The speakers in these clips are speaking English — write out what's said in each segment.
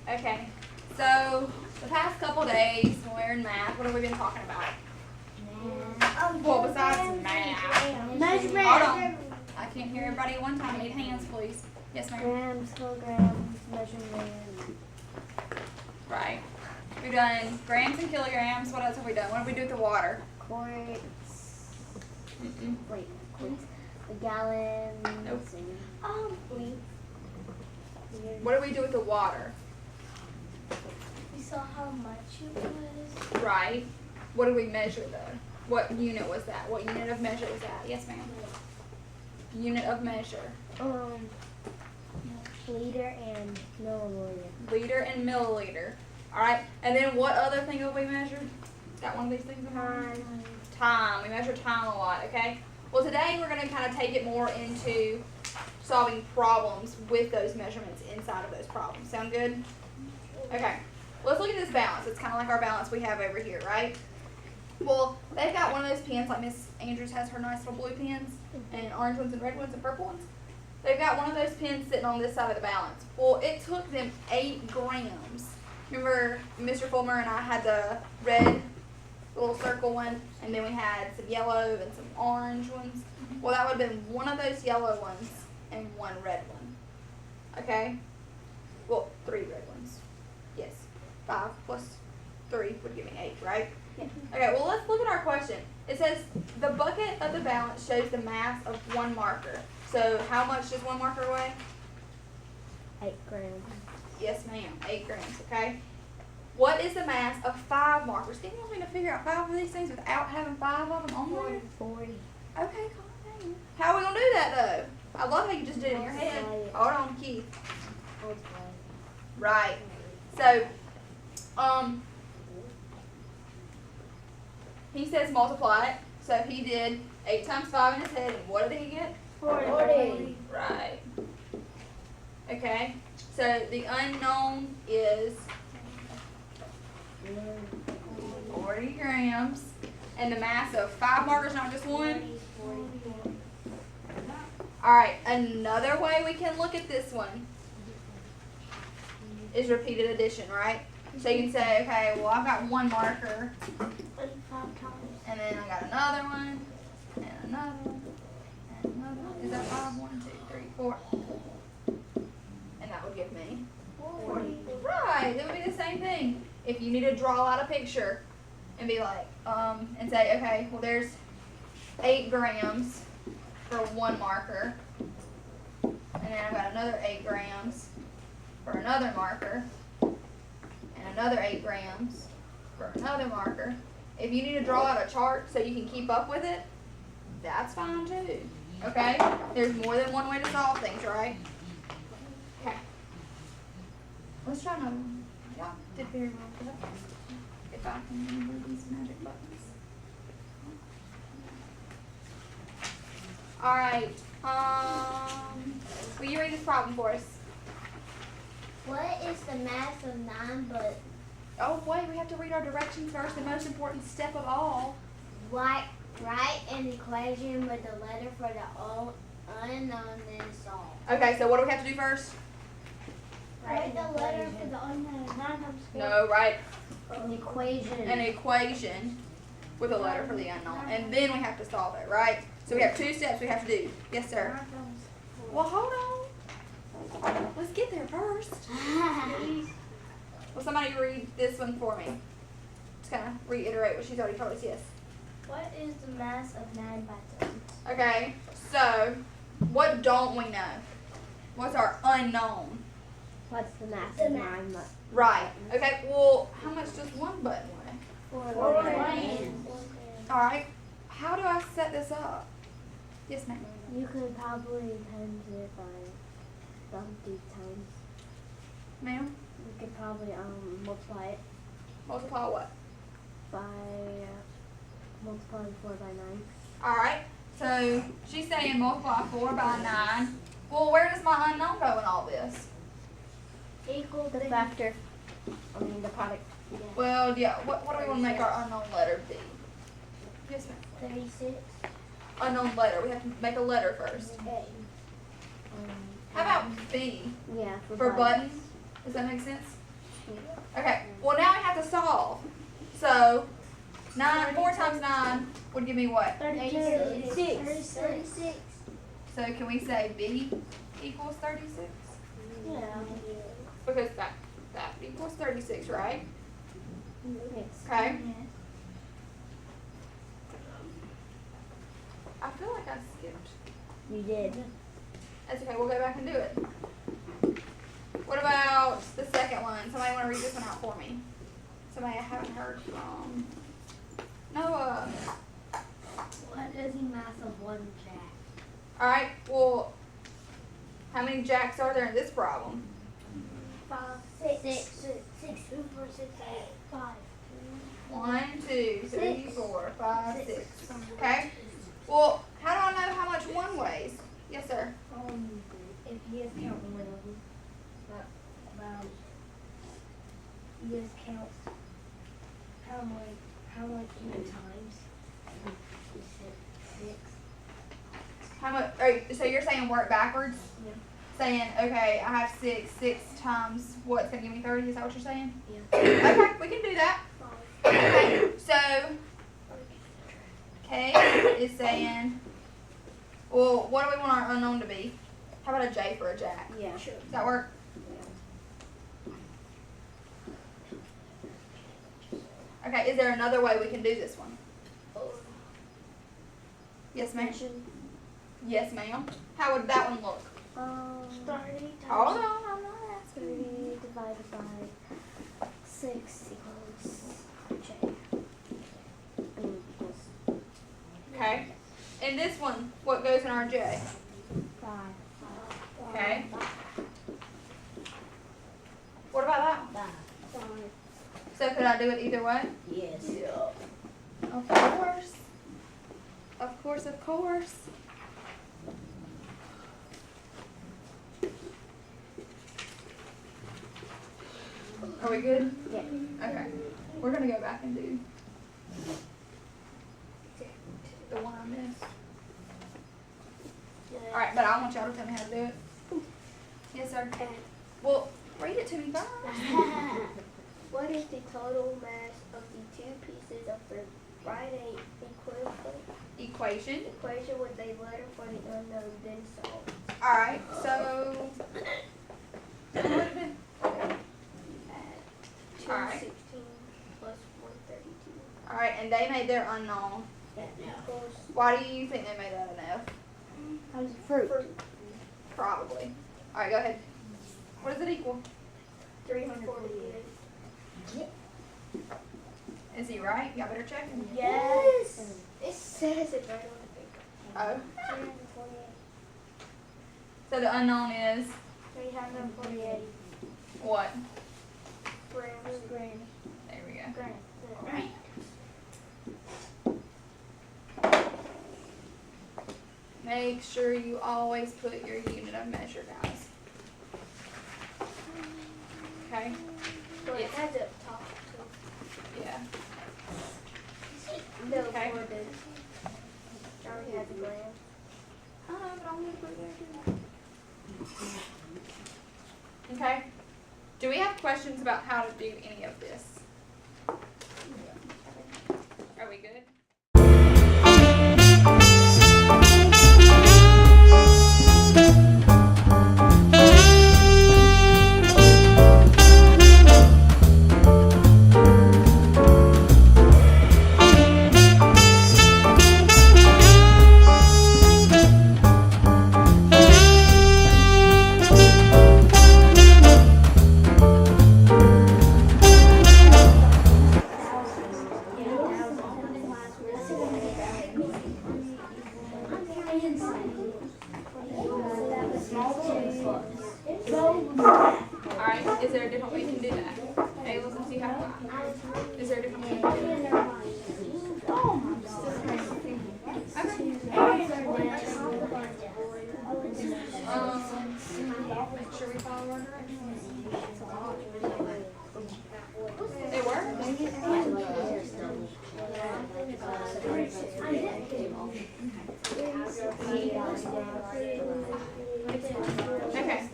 Okay, so the past couple days when we're in math, what have we been talking about? Well, besides math. Measurement. Hold on. I can't hear everybody at one time. I need hands, please. Yes, ma'am. Grams, kilograms, measurement. Right. We've done grams and kilograms. What else have we done? What did we do with the water? Quarts. Mm-mm. Wait, quarts. A gallon. Nope. Wait. What did we do with the water? We saw how much it was. Right. What did we measure though? What unit was that? What unit of measure was that? Yes, ma'am. Unit of measure. Liter and milliliter. Liter and milliliter. All right. And then what other thing have we measured? Got one of these things in mind? Time. We measure time a lot. Okay. Well, today we're going to kind of take it more into solving problems with those measurements inside of those problems. Sound good? Okay. Let's look at this balance. It's kind of like our balance we have over here, right? Well, they've got one of those pens, like Miss Andrews has her nice little blue pens, and orange ones and red ones and purple ones. They've got one of those pens sitting on this side of the balance. Well, it took them 8 grams. Remember, Mr. Fulmer and I had the red little circle one, and then we had some yellow and some orange ones. Well, that would have been one of those yellow ones and one red one. Okay? Well, 3 red ones. Yes. 5 plus 3 would give me 8, right? Yeah. Okay, well, let's look at our question. It says the bucket of the balance shows the mass of 1 marker. So how much does 1 marker weigh? 8 grams. Yes, ma'am. 8 grams, okay? What is the mass of 5 markers? Can you want me to figure out 5 of these things without having 5 of them on there? 40. Okay, calm down. How are we going to do that, though? I love how you just did it in your head. Hold on, Keith. Right. So, he says multiply it. So he did 8 times 5 in his head, and what did he get? 40. Right. Okay. So the unknown is 40 grams, and the mass of 5 markers, not just 1. All right. Another way we can look at this one is repeated addition, right? So you can say, okay, well, I've got 1 marker, and then I got another one, and another one, and another one. Is that 5? 1, 2, 3, 4. And that would give me 40. Right, it would be the same thing. If you need to draw out a picture and be like, and say, okay, well, there's 8 grams for 1 marker, and then I've got another 8 grams for another marker, and another 8 grams for another marker. If you need to draw out a chart so you can keep up with it, that's fine too. Okay? There's more than one way to solve things, right? Okay. Let's try another one. Y'all did very well for that. If I can remember these magic buttons. Alright. Will you read this problem for us? What is the mass of 9 but Oh wait, we have to read our directions first, the most important step of all. write an equation with the letter for the unknown then solve. Okay, so what do we have to do first? Write the letter for the unknown. 9 times 4. No, write An equation. an equation with a letter for the unknown. And then we have to solve it, right? So we have 2 steps we have to do. Yes, sir. 9 times 4. Well, hold on. Let's get there first. Will somebody read this one for me? Just kind of reiterate what she's already told us. Yes. What is the mass of 9 by 10? Okay, so what don't we know? What's our unknown? What's the mass of 9 buttons? Right. Okay, well, how much does 1 button weigh? 4 All right. How do I set this up? Yes, ma'am. You could probably times it by 50 times. Ma'am? You could probably multiply it Multiply what? by multiplying 4 by 9. All right. So she's saying multiply 4 by 9. Well, where does my unknown go in all this? Equal the factor. I mean the product. Yeah. Well, yeah. What do we want to make our unknown letter be? Yes, ma'am. 36. Unknown letter. We have to make a letter first. Okay. How about B? Yeah, For buttons? Does that make sense? Okay, well now we have to solve. So, 4 times 9 would give me what? 36. So can we say B equals 36? Yeah. Because that equals 36, right? Yes. Okay. I feel like I skipped. You did. That's okay, we'll go back and do it. What about the second one? Somebody want to read this one out for me? Somebody I haven't heard from. Noah. What is the mass of one jack? Alright, well, how many jacks are there in this problem? 5, 6, 6, 2, 4, 6, 8, 5. 1, 2, 3, 6. 4, 5, 6. Okay? Well, how do I know how much one weighs? Yes, sir. If you just count one of them, you just count how much many times. 6. How much? So you're saying work backwards? Yeah. Saying, okay, I have 6. 6 times what's gonna give me 30? Is that what you're saying? Yeah. Okay, we can do that. Okay, so K is saying, well, what do we want our unknown to be? How about a J for a jack? Yeah. Sure. Does that work? Okay, is there another way we can do this one? Yes, ma'am. Yes, ma'am. How would that one look? 30 Hold times on, I'm not asking. 30 divided by 6 equals J. Okay. And this one, what goes in our J? 5. Okay. What about that one? 5. So could I do it either way? Yes. Of course. Of course, of course. Are we good? Yeah. Okay. We're gonna go back and do the one I missed. Alright, but I want y'all to tell me how to do it. Yes, sir. Well, read it to me first. What is the total mass of the 2 pieces of the write a Equation. equation with a letter for the unknown, then solve. Alright, so. What would it be? 216 plus 132 Alright, and they made their unknown. equals Why do you think they made that an F? fruit. Probably. Alright, go ahead. What does it equal? 348. Is he right? Y'all better check him. Yes. It says it right on the paper. Oh. 348. So the unknown is 348 what? grams. There we go. Grams. Alright. Make sure you always put your unit of measure, guys. Okay? Well, it has a top too. Yeah. No, Okay. for the Johnny has a gram. I know, but I'm gonna put it there too. Okay? Do we have questions about how to do any of this? Are we good? Alright, is there a different way you can do that? Hey, listen, see how is there a different way you can do that? Make sure we follow our directions. It works? Okay.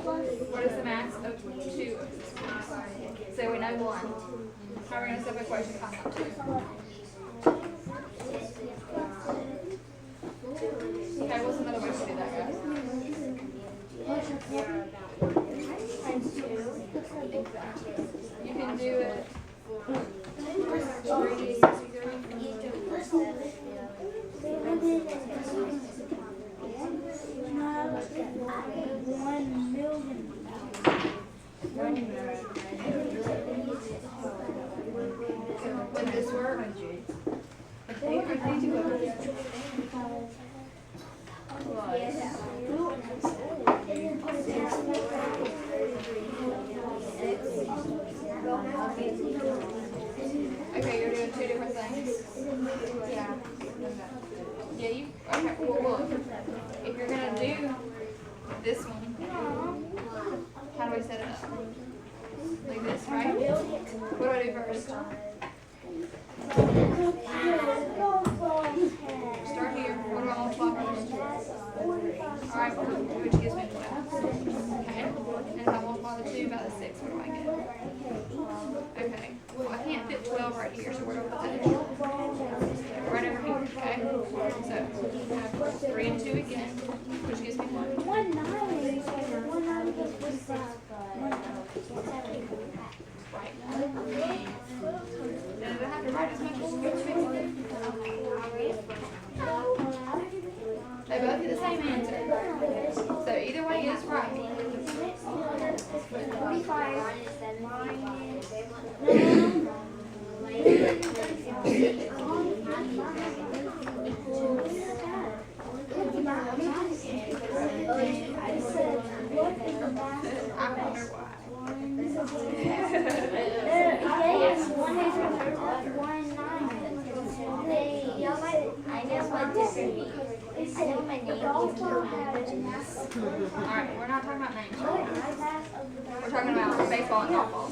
What is the max of 2 So we know 1. How are we going to set up equation times that 2? Okay, what's another way to do that, guys? You can do it 1,000,000. Would this work? Okay, you're doing 2 different things. Yeah. Yeah, you. Okay, well, look. If you're going to do this one, how do we set it up? Like this, right? What do I do first? Start here. What do I multiply first? Alright, which gives me 12. Okay. And if I multiply the 2 by the 6, what do I get? Okay. Well, I can't fit 12 right here, so where do I put that? Right over here, okay? So, 3 and 2 again, which gives me 1. Right. Now, do I have to write as much as they both get the same answer. So either way is right. I wonder why. Alright, we're not talking about names. We're talking about baseball and softball.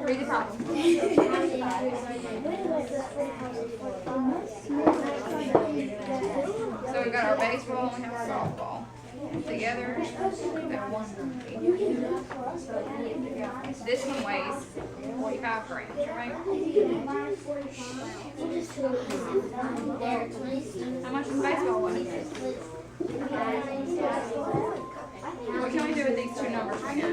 Read the problem. So we've got our baseball and we have our softball. Together, they're 190. This one weighs 45 grams, right? How much does baseball weigh? What can we do with these 2 numbers right now?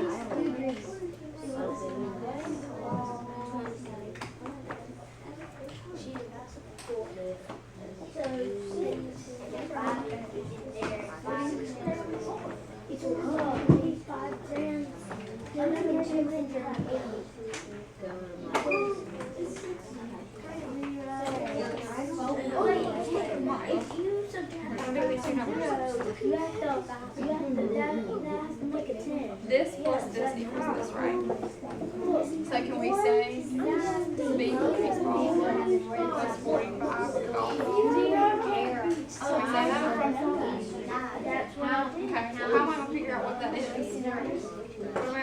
This plus this equals this, right? So can we say speed for baseball plus 45 for golf? Can we say that? Okay, how am I going to figure out what that is? What am I